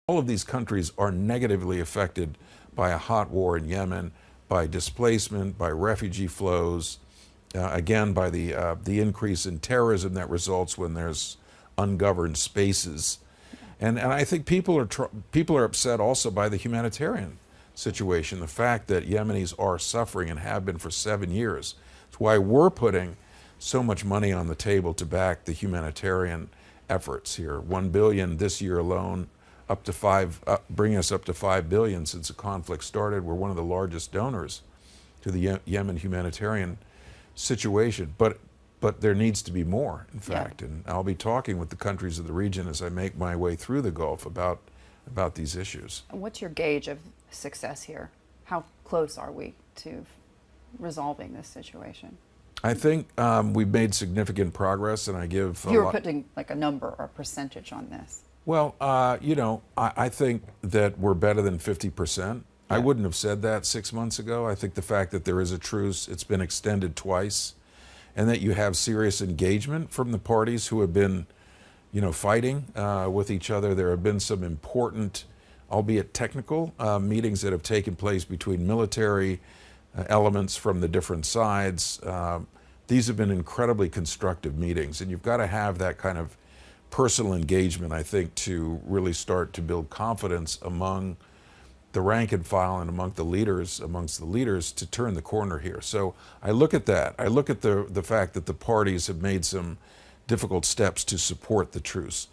All of these countries are negatively affected by a hot war in Yemen, by displacement, by refugee flows, again, by the increase in terrorism that results when there's ungoverned spaces. And I think people are upset also by the humanitarian situation, the fact that Yemenis are suffering and have been for 7 years. It's why we're putting so much money on the table to back the humanitarian efforts here. $1 billion this year alone, bringing us up to $5 billion since the conflict started. We're one of the largest donors to the Yemen humanitarian situation, but there needs to be more, in fact. And I'll be talking with the countries of the region as I make my way through the Gulf about these issues. What's your gauge of success here? How close are we to resolving this situation? I think we've made significant progress, and I give If you were putting like a number or a percentage on this. Well, I think that we're better than 50%. I wouldn't have said that 6 months ago. I think the fact that there is a truce, it's been extended twice, and that you have serious engagement from the parties who have been, fighting with each other. There have been some important, albeit technical, meetings that have taken place between military elements from the different sides. These have been incredibly constructive meetings, and you've got to have that kind of personal engagement, I think, to really start to build confidence among the rank and file and amongst the leaders to turn the corner here. So I look at that. I look at the fact that the parties have made some difficult steps to support the truce.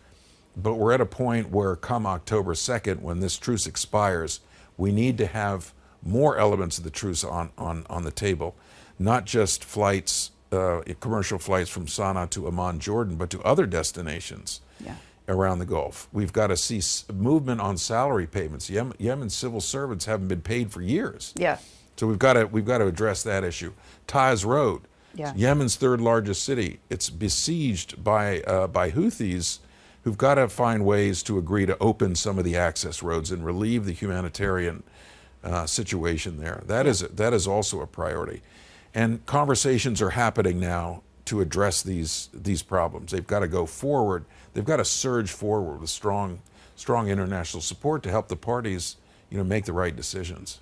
But we're at a point where come October 2nd, when this truce expires, we need to have more elements of the truce on the table, not just flights, commercial flights from Sana'a to Amman, Jordan, but to other destinations around the Gulf. We've got to see movement on salary payments. Yemen's civil servants haven't been paid for years. So we've got to address that issue. Taiz Road, Yemen's third largest city. It's besieged by Houthis who've got to find ways to agree to open some of the access roads and relieve the humanitarian situation there. That is also a priority. And conversations are happening now to address these problems. They've got to go forward. They've got to surge forward with strong international support to help the parties, make the right decisions.